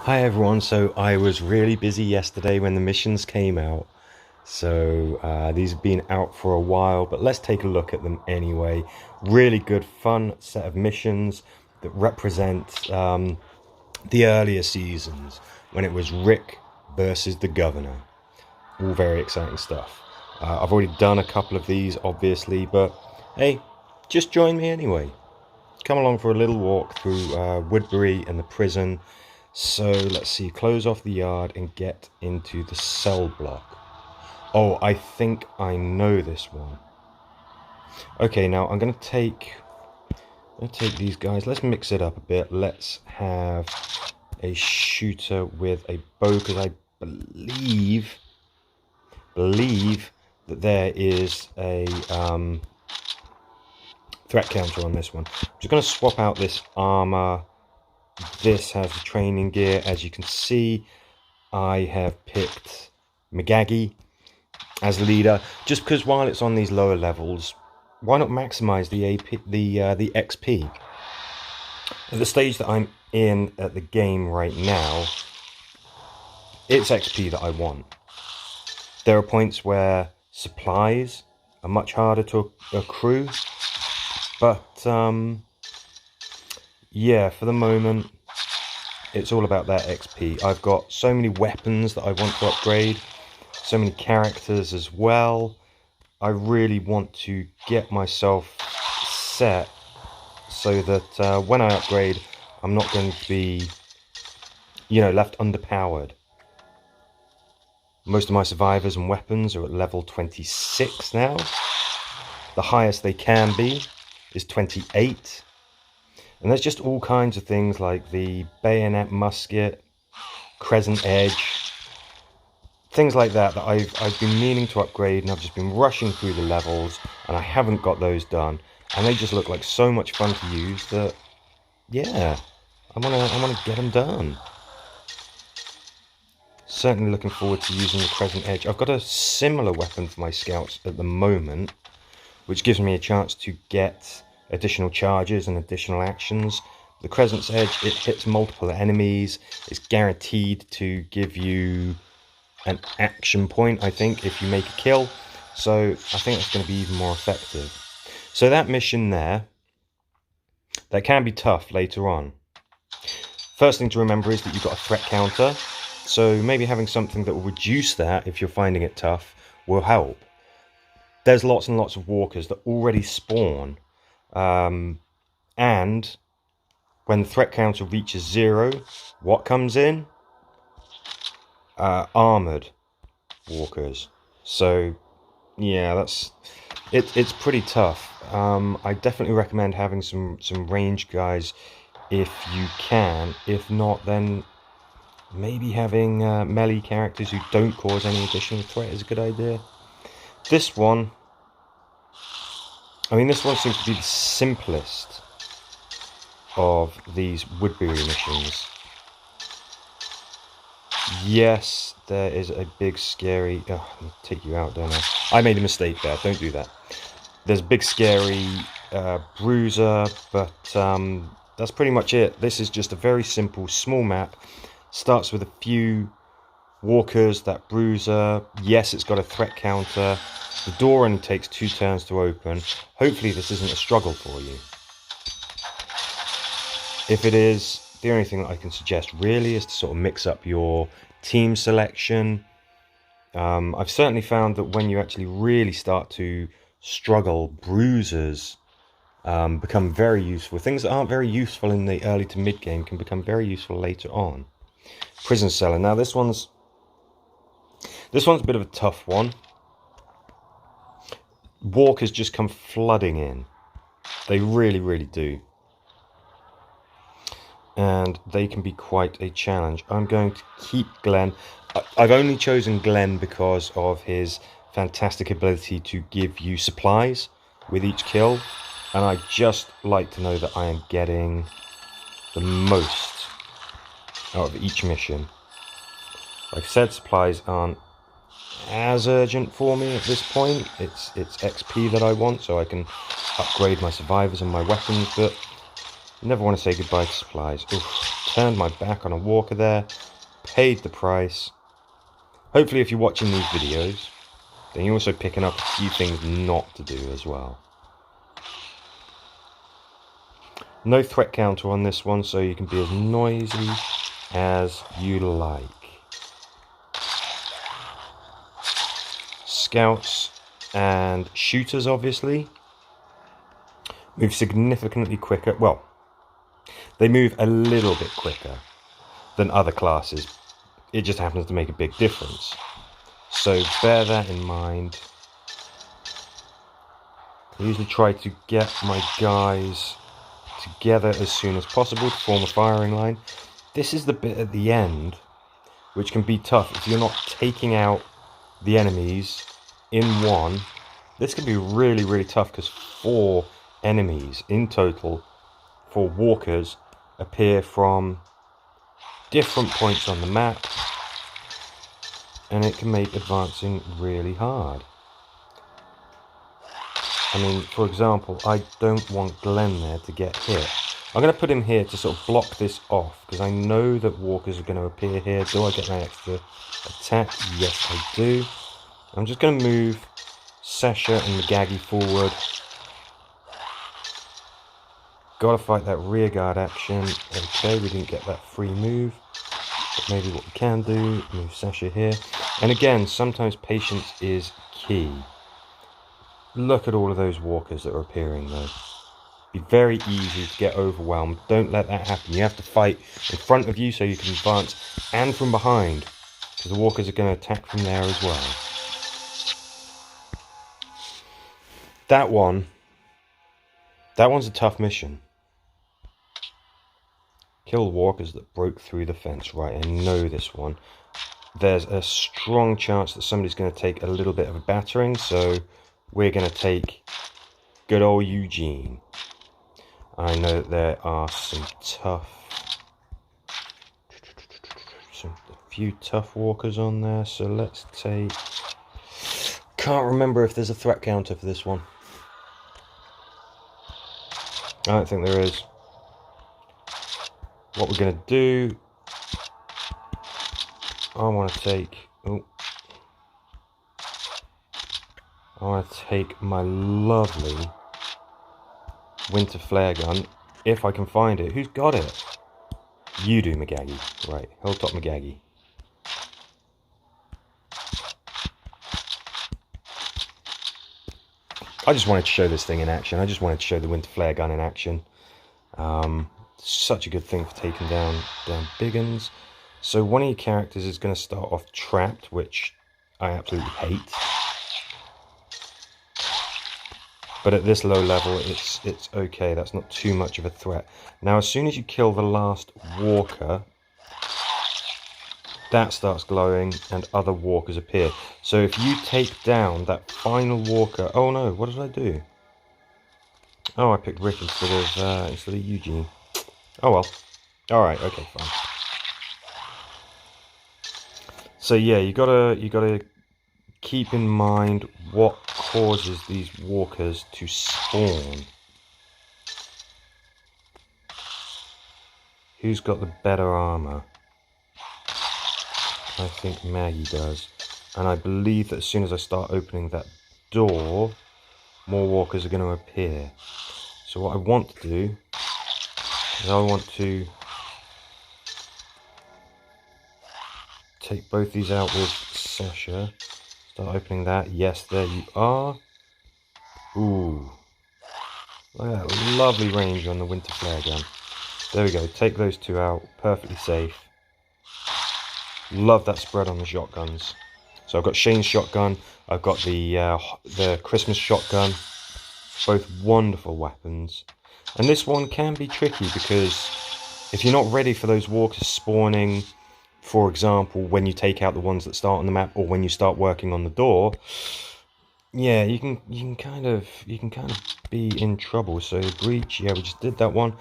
Hi everyone, so I was really busy yesterday when the missions came out. So these have been out for a while, but let's take a look at them anyway. Really good, fun set of missions that represent the earlier seasons when it was Rick versus the Governor. All very exciting stuff. I've already done a couple of these, obviously, but hey, just join me anyway. Come along for a little walk through Woodbury and the prison. So let's see, close off the yard and get into the cell block. Oh, I think I know this one. Okay, now I'm gonna take these guys. Let's mix it up a bit. Let's have a shooter with a bow, because I believe that there is a threat counter on this one. I'm just gonna swap out this armor. This has the training gear. As you can see, I have picked McGaggy as leader, just because while it's on these lower levels, why not maximize the XP? At the stage that I'm in at the game right now, it's XP that I want. There are points where supplies are much harder to accrue, but yeah, for the moment, it's all about that XP. I've got so many weapons that I want to upgrade, so many characters as well. I really want to get myself set so that when I upgrade, I'm not going to be, left underpowered. Most of my survivors and weapons are at level 26 now. The highest they can be is 28. And there's just all kinds of things like the bayonet musket, crescent edge, things like that I've been meaning to upgrade, and I've just been rushing through the levels and I haven't got those done. And they just look like so much fun to use that, yeah, I wanna get them done. Certainly looking forward to using the crescent edge. I've got a similar weapon for my scouts at the moment, which gives me a chance to get additional charges and additional actions. The crescent's edge, it hits multiple enemies. It's guaranteed to give you an action point, I think, if you make a kill. So I think that's going to be even more effective. So that mission there, that can be tough later on. First thing to remember is that you've got a threat counter. So maybe having something that will reduce that if you're finding it tough will help. There's lots and lots of walkers that already spawn. And when the threat counter reaches 0, what comes in? Armored walkers. So yeah, it's pretty tough. I definitely recommend having some ranged guys if you can. If not, then maybe having melee characters who don't cause any additional threat is a good idea. This one seems to be the simplest of these Woodbury missions. Yes, there is a big scary... Oh, I'm going to take you out, don't I? I made a mistake there, don't do that. There's a big scary bruiser, but that's pretty much it. This is just a very simple, small map. Starts with a few walkers, that bruiser. Yes, it's got a threat counter. The door only takes 2 turns to open. Hopefully this isn't a struggle for you. If it is, the only thing that I can suggest really is to sort of mix up your team selection. I've certainly found that when you actually really start to struggle, bruisers become very useful. Things that aren't very useful in the early to mid game can become very useful later on. Prison cellar. Now this one's a bit of a tough one. Walkers just come flooding in. They really, really do. And they can be quite a challenge. I'm going to keep Glenn. I've only chosen Glenn because of his fantastic ability to give you supplies with each kill. And I just like to know that I am getting the most out of each mission. Like I said, supplies aren't as urgent for me at this point. It's XP that I want, so I can upgrade my survivors and my weapons, but you never want to say goodbye to supplies. Oof, turned my back on a walker there, paid the price. Hopefully if you're watching these videos, then you're also picking up a few things not to do as well. No threat counter on this one, so you can be as noisy as you like. Scouts and shooters obviously move significantly quicker. Well, they move a little bit quicker than other classes. It just happens to make a big difference. So bear that in mind. I usually try to get my guys together as soon as possible to form a firing line. This is the bit at the end which can be tough if you're not taking out the enemies in one. This can be really, really tough because 4 enemies in total, 4 walkers, appear from different points on the map, and it can make advancing really hard. I mean, for example, I don't want Glenn there to get hit. I'm going to put him here to sort of block this off, because I know that walkers are going to appear here. Do I get my extra attack? Yes, I do. I'm just going to move Sasha and Magagi forward. Gotta fight that rear guard action. Okay, we didn't get that free move. But maybe what we can do, move Sasha here. And again, sometimes patience is key. Look at all of those walkers that are appearing though. Be very easy to get overwhelmed. Don't let that happen. You have to fight in front of you so you can advance, and from behind, because the walkers are going to attack from there as well. That one's a tough mission. Kill the walkers that broke through the fence. Right, I know this one. There's a strong chance that somebody's going to take a little bit of a battering, so we're going to take good old Eugene. I know that there are a few tough walkers on there, so let's take... Can't remember if there's a threat counter for this one. I don't think there is. What we're going to do... I want to take... Oh. I want to take my lovely winter flare gun, if I can find it. Who's got it? You do, Magagi. Right, Hilltop Magagi. I just wanted to show this thing in action. I just wanted to show the winter flare gun in action. Such a good thing for taking down big uns. So one of your characters is going to start off trapped, which I absolutely hate. But at this low level, it's okay. That's not too much of a threat. Now, as soon as you kill the last walker, that starts glowing and other walkers appear. So if you take down that final walker... Oh no, what did I do? Oh, I picked Rick instead of Eugene. Oh well. Alright, okay, fine. So yeah, you gotta keep in mind what causes these walkers to spawn. Who's got the better armor? I think Maggie does. And I believe that as soon as I start opening that door, more walkers are going to appear. So what I want to do is I want to take both these out with Sasha. Start opening that. Yes, there you are. Ooh. Look at that lovely range on the winter flare gun. There we go. Take those 2 out. Perfectly safe. Love that spread on the shotguns. So I've got Shane's shotgun. I've got the Christmas shotgun. Both wonderful weapons. And this one can be tricky because if you're not ready for those walkers spawning, for example, when you take out the ones that start on the map or when you start working on the door, yeah, you can kind of be in trouble. So breach, yeah, we just did that one.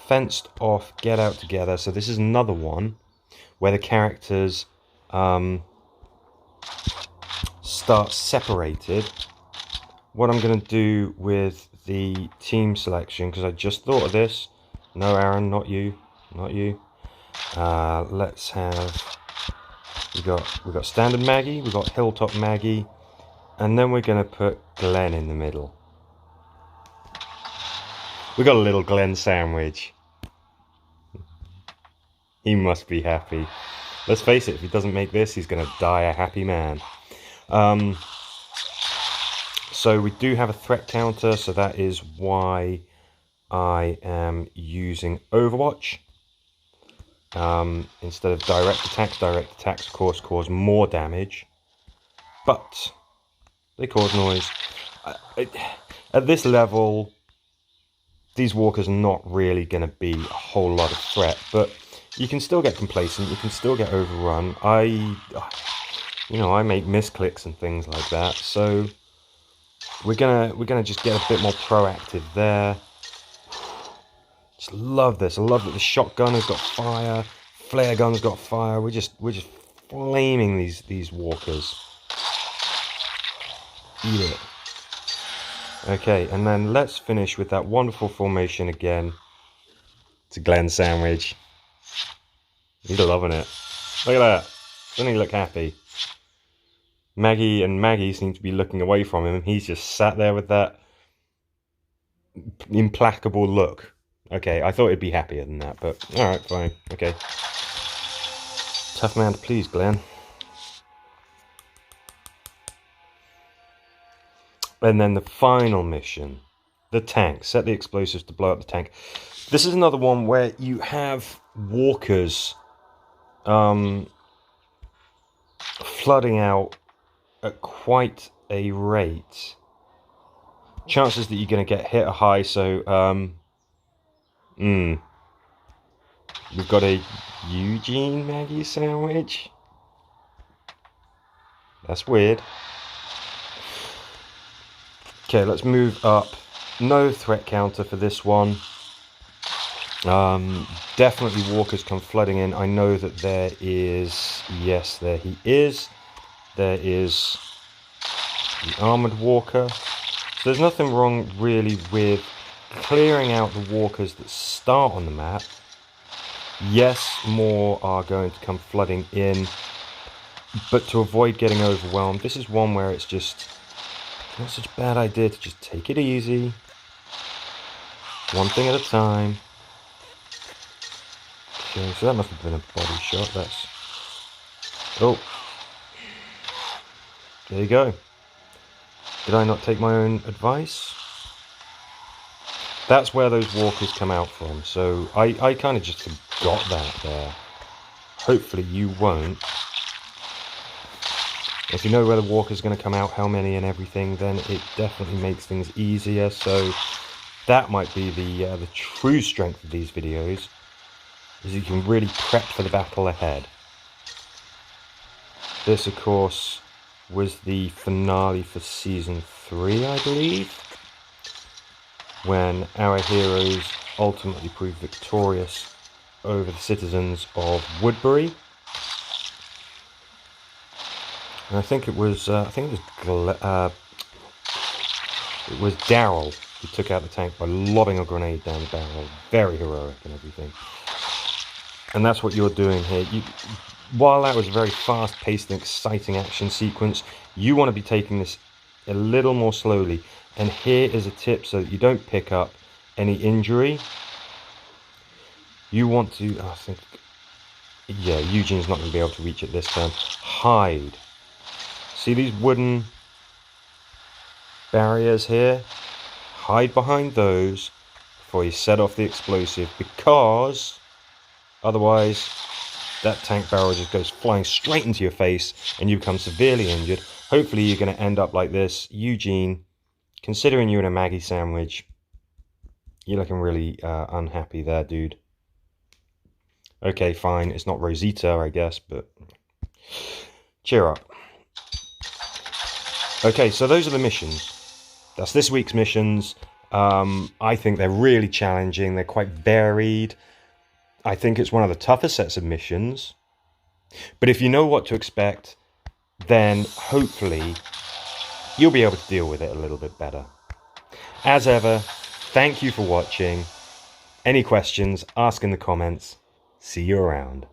Fenced off, get out together. So this is another one where the characters start separated. What I'm going to do with the team selection, because I just thought of this. No, Aaron, not you, not you. Let's have... we got standard Maggie, we got Hilltop Maggie, and then we're going to put Glen in the middle. We got a little Glen sandwich. He must be happy. Let's face it, if he doesn't make this, he's going to die a happy man. So we do have a threat counter, so that is why I am using Overwatch. Instead of direct attacks of course cause more damage, but they cause noise. At this level, these walkers are not really going to be a whole lot of threat, but you can still get complacent, you can still get overrun. I make misclicks and things like that, so we're gonna just get a bit more proactive there. Just love this. I love that the shotgun has got fire, flare gun's got fire. We're just flaming these walkers. Eat it. Okay, and then let's finish with that wonderful formation again. It's a Glen sandwich. He's loving it. Look at that. Doesn't he look happy? Maggie seem to be looking away from him. He's just sat there with that implacable look. Okay, I thought he'd be happier than that, but alright, fine. Okay. Tough man to please, Glen. And then the final mission. The tank. Set the explosives to blow up the tank. This is another one where you have walkers flooding out at quite a rate. Chances that you're going to get hit are high, so we've got a Eugene Maggie sandwich. That's weird. Okay, let's move up. No threat counter for this one. Definitely walkers come flooding in. I know that there is... yes, there he is. There is the armoured walker. So there's nothing wrong really with clearing out the walkers that start on the map. Yes, more are going to come flooding in, but to avoid getting overwhelmed, this is one where it's just not such a bad idea to just take it easy, one thing at a time. Okay, so that must have been a body shot. That's... oh, there you go. Did I not take my own advice? That's where those walkers come out from, so I kind of just forgot that there. Hopefully you won't. If you know where the walker's going to come out, how many and everything, then it definitely makes things easier. So that might be the true strength of these videos, is you can really prep for the battle ahead. This, of course, was the finale for Season 3, I believe, when our heroes ultimately proved victorious over the citizens of Woodbury. And I think it was Daryl who took out the tank by lobbing a grenade down the barrel. Very heroic and everything. And that's what you're doing here. While that was a very fast-paced and exciting action sequence, you want to be taking this a little more slowly. And here is a tip so that you don't pick up any injury. You want to, I think, yeah, Eugene's not going to be able to reach it this time. Hide. See these wooden barriers here? Hide behind those before you set off the explosive, because otherwise that tank barrel just goes flying straight into your face and you become severely injured. Hopefully you're going to end up like this. Eugene, considering you're in a Maggie sandwich, you're looking really unhappy there, dude. Okay, fine. It's not Rosita, I guess, but cheer up. Okay, so those are the missions. That's this week's missions. I think they're really challenging. They're quite varied. I think it's one of the tougher sets of missions. But if you know what to expect, then hopefully you'll be able to deal with it a little bit better. As ever, thank you for watching. Any questions, ask in the comments. See you around.